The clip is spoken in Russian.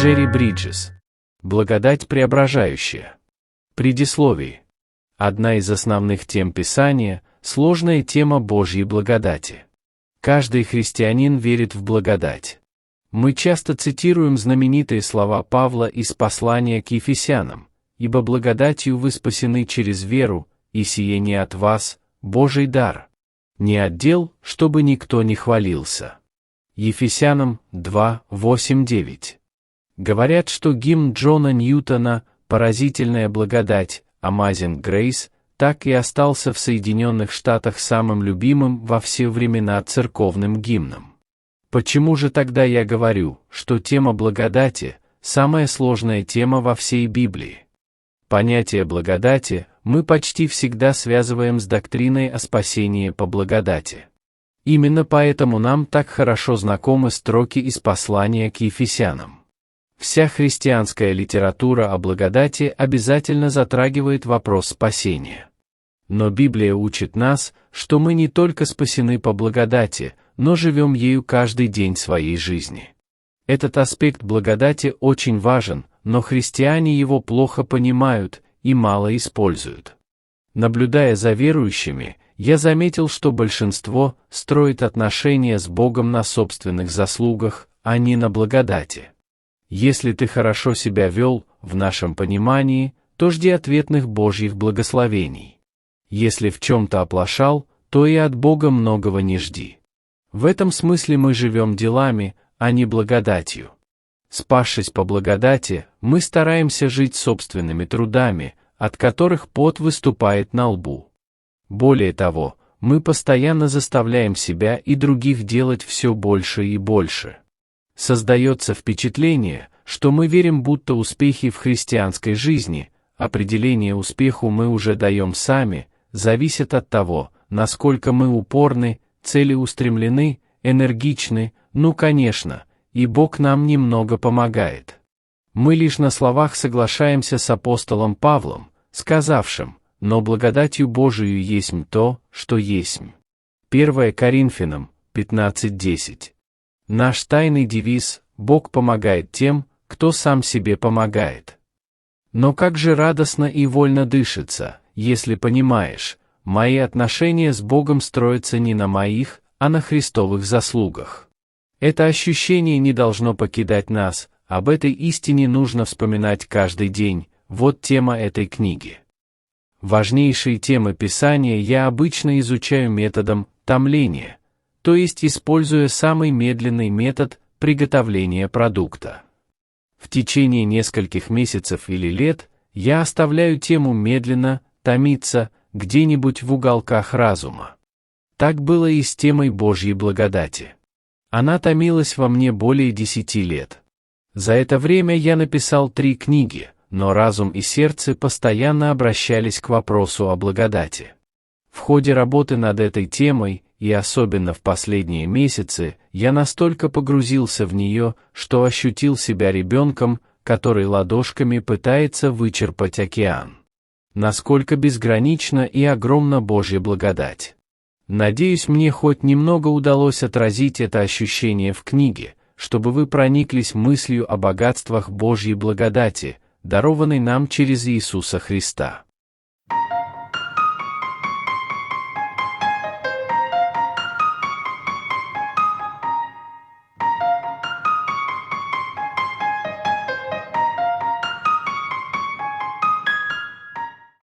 Джерри Бриджес. Благодать преображающая. Предисловие. Одна из основных тем Писания – сложная тема Божьей благодати. Каждый христианин верит в благодать. Мы часто цитируем знаменитые слова Павла из послания к Ефесянам: «Ибо благодатью вы спасены через веру, и сие не от вас, Божий дар, не от дел, чтобы никто не хвалился». Ефесянам 2, 8, 9. Говорят, что гимн Джона Ньютона «Поразительная благодать» Amazing Grace так и остался в Соединенных Штатах самым любимым во все времена церковным гимном. Почему же тогда я говорю, что тема благодати – самая сложная тема во всей Библии? Понятие благодати мы почти всегда связываем с доктриной о спасении по благодати. Именно поэтому нам так хорошо знакомы строки из послания к Ефесянам. Вся христианская литература о благодати обязательно затрагивает вопрос спасения. Но Библия учит нас, что мы не только спасены по благодати, но живем ею каждый день своей жизни. Этот аспект благодати очень важен, но христиане его плохо понимают и мало используют. Наблюдая за верующими, я заметил, что большинство строит отношения с Богом на собственных заслугах, а не на благодати. Если ты хорошо себя вел, в нашем понимании, то жди ответных Божьих благословений. Если в чем-то оплошал, то и от Бога многого не жди. В этом смысле мы живем делами, а не благодатью. Спасшись по благодати, мы стараемся жить собственными трудами, от которых пот выступает на лбу. Более того, мы постоянно заставляем себя и других делать все больше и больше. Создается впечатление, что мы верим, будто успехи в христианской жизни, определение успеху мы уже даем сами, зависят от того, насколько мы упорны, целеустремлены, энергичны, конечно, и Бог нам немного помогает. Мы лишь на словах соглашаемся с апостолом Павлом, сказавшим: «Но благодатью Божию есмь то, что есмь». 1 Коринфянам 15:10. Наш тайный девиз – Бог помогает тем, кто сам себе помогает. Но как же радостно и вольно дышится, если понимаешь, мои отношения с Богом строятся не на моих, а на Христовых заслугах. Это ощущение не должно покидать нас, об этой истине нужно вспоминать каждый день, вот тема этой книги. Важнейшие темы Писания я обычно изучаю методом томления, то есть используя самый медленный метод приготовления продукта. В течение нескольких месяцев или лет я оставляю тему медленно томиться где-нибудь в уголках разума. Так было и с темой Божьей благодати. Она томилась во мне более 10 лет. За это время я написал 3 книги, но разум и сердце постоянно обращались к вопросу о благодати. В ходе работы над этой темой, и особенно в последние месяцы, я настолько погрузился в нее, что ощутил себя ребенком, который ладошками пытается вычерпать океан. Насколько безгранична и огромна Божья благодать. Надеюсь, мне хоть немного удалось отразить это ощущение в книге, чтобы вы прониклись мыслью о богатствах Божьей благодати, дарованной нам через Иисуса Христа.